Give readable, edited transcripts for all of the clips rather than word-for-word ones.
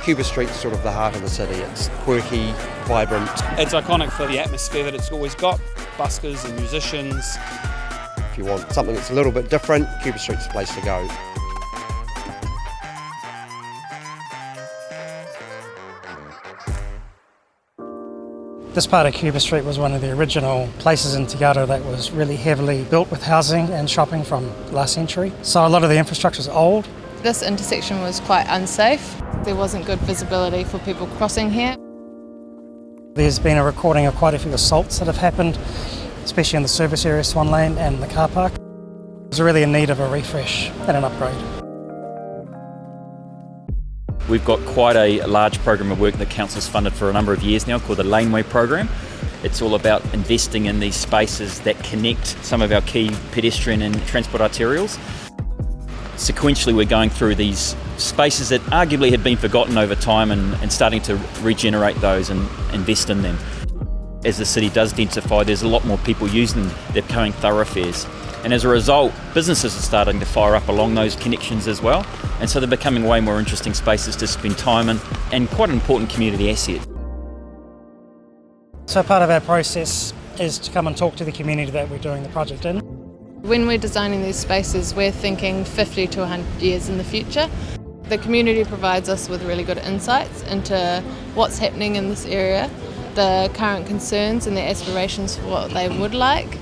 Cuba Street's sort of the heart of the city. It's quirky, vibrant. It's iconic for the atmosphere that it's always got, buskers and musicians. If you want something that's a little bit different, Cuba Street's the place to go. This part of Cuba Street was one of the original places in Te Garo that was really heavily built with housing and shopping from last century. So a lot of the infrastructure is old. This intersection was quite unsafe. There wasn't good visibility for people crossing here. There's been a recording of quite a few assaults that have happened, especially in the service area, Swan Lane and the car park. It was really in need of a refresh and an upgrade. We've got quite a large program of work that Council's funded for a number of years now called the Laneway Program. It's all about investing in these spaces that connect some of our key pedestrian and transport arterials. Sequentially, we're going through these spaces that arguably had been forgotten over time and starting to regenerate those and invest in them. As the city does densify, there's a lot more people using them. They're becoming thoroughfares. And as a result, businesses are starting to fire up along those connections as well. And so they're becoming way more interesting spaces to spend time in and quite an important community asset. So part of our process is to come and talk to the community that we're doing the project in. When we're designing these spaces, we're thinking 50 to 100 years in the future. The community provides us with really good insights into what's happening in this area, the current concerns and their aspirations for what they would like.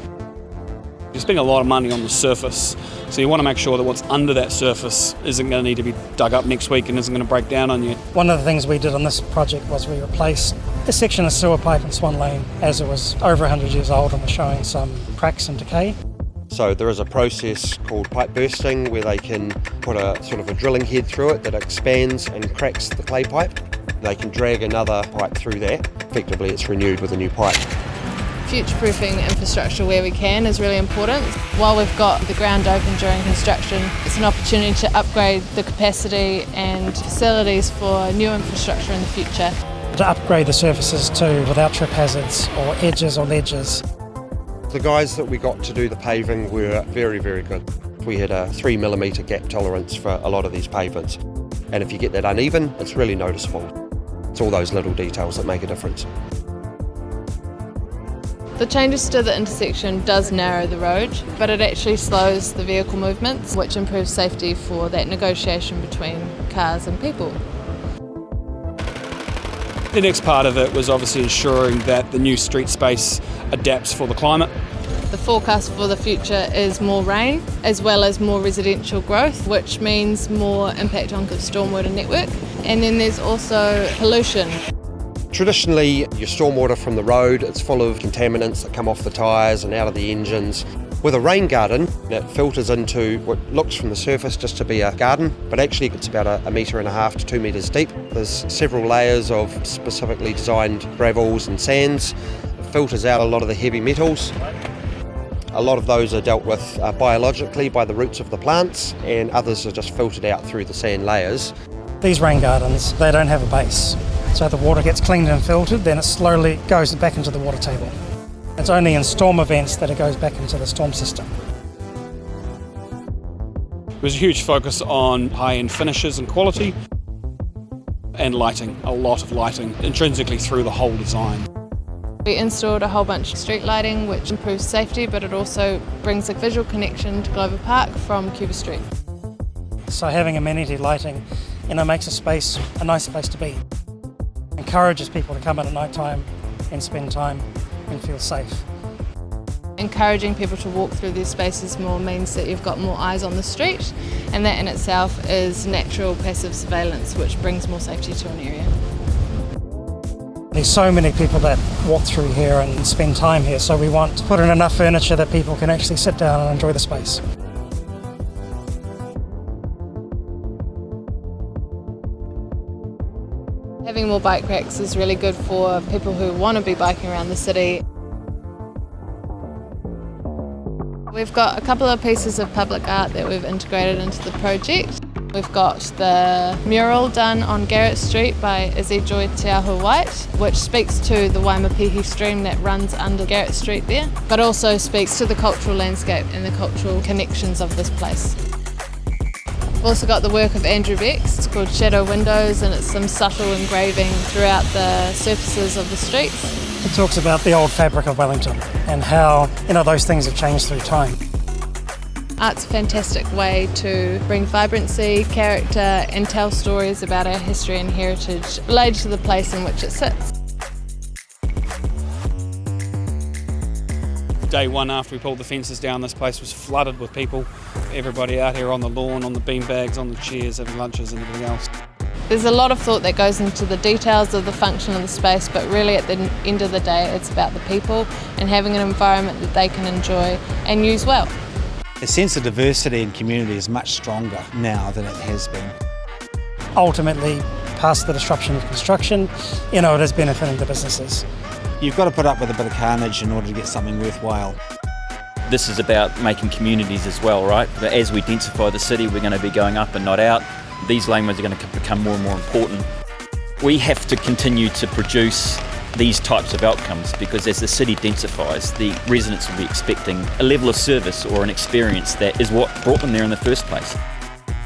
You're spending a lot of money on the surface, so you want to make sure that what's under that surface isn't going to need to be dug up next week and isn't going to break down on you. One of the things we did on this project was we replaced a section of sewer pipe in Swan Lane as it was over 100 years old and was showing some cracks and decay. So there is a process called pipe bursting where they can put a sort of a drilling head through it that expands and cracks the clay pipe. They can drag another pipe through that. Effectively, it's renewed with a new pipe. Future-proofing infrastructure where we can is really important. While we've got the ground open during construction, it's an opportunity to upgrade the capacity and facilities for new infrastructure in the future. To upgrade the surfaces too without trip hazards or edges or ledges. The guys that we got to do the paving were very, very good. We had a 3mm gap tolerance for a lot of these pavements. And if you get that uneven, it's really noticeable. It's all those little details that make a difference. The changes to the intersection does narrow the road, but it actually slows the vehicle movements, which improves safety for that negotiation between cars and people. The next part of it was obviously ensuring that the new street space adapts for the climate. The forecast for the future is more rain as well as more residential growth, which means more impact on the stormwater network. And then there's also pollution. Traditionally, your stormwater from the road, it's full of contaminants that come off the tyres and out of the engines. With a rain garden, it filters into what looks from the surface just to be a garden, but actually it's about 1.5 metres to 2 metres deep. There's several layers of specifically designed gravels and sands. It filters out a lot of the heavy metals. A lot of those are dealt with biologically by the roots of the plants, and others are just filtered out through the sand layers. These rain gardens, they don't have a base. So the water gets cleaned and filtered, then it slowly goes back into the water table. It's only in storm events that it goes back into the storm system. There was a huge focus on high-end finishes and quality and lighting, a lot of lighting, intrinsically through the whole design. We installed a whole bunch of street lighting, which improves safety, but it also brings a visual connection to Glover Park from Cuba Street. So having amenity lighting, makes a space a nice place to be. Encourages people to come in at night time and spend time and feel safe. Encouraging people to walk through these spaces more means that you've got more eyes on the street, and that in itself is natural passive surveillance, which brings more safety to an area. There's so many people that walk through here and spend time here, so we want to put in enough furniture that people can actually sit down and enjoy the space. Having more bike racks is really good for people who want to be biking around the city. We've got a couple of pieces of public art that we've integrated into the project. We've got the mural done on Garrett Street by Izzy Joy Te Ahu White, which speaks to the Waimapihi stream that runs under Garrett Street there, but also speaks to the cultural landscape and the cultural connections of this place. We've also got the work of Andrew Beck's. It's called Shadow Windows, and it's some subtle engraving throughout the surfaces of the streets. It talks about the old fabric of Wellington and how, those things have changed through time. Art's a fantastic way to bring vibrancy, character and tell stories about our history and heritage related to the place in which it sits. Day one after we pulled the fences down, this place was flooded with people. Everybody out here on the lawn, on the beanbags, on the chairs, having lunches and everything else. There's a lot of thought that goes into the details of the function of the space, but really at the end of the day it's about the people and having an environment that they can enjoy and use well. The sense of diversity and community is much stronger now than it has been. Ultimately, past the disruption of construction, it is benefiting the businesses. You've got to put up with a bit of carnage in order to get something worthwhile. This is about making communities as well, right? But as we densify the city, we're going to be going up and not out. These laneways are going to become more and more important. We have to continue to produce these types of outcomes because as the city densifies, the residents will be expecting a level of service or an experience that is what brought them there in the first place.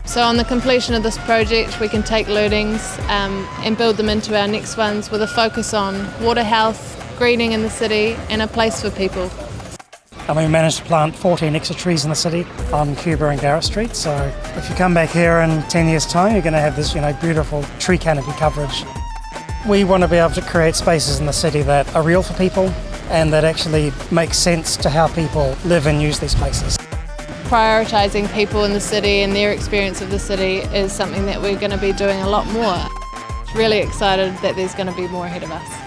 So on the completion of this project, we can take learnings and build them into our next ones with a focus on water health, greening in the city and a place for people. And we managed to plant 14 extra trees in the city on Cuba and Garrett Street. So if you come back here in 10 years' time, you're going to have this, beautiful tree canopy coverage. We want to be able to create spaces in the city that are real for people and that actually make sense to how people live and use these places. Prioritising people in the city and their experience of the city is something that we're going to be doing a lot more. Really excited that there's going to be more ahead of us.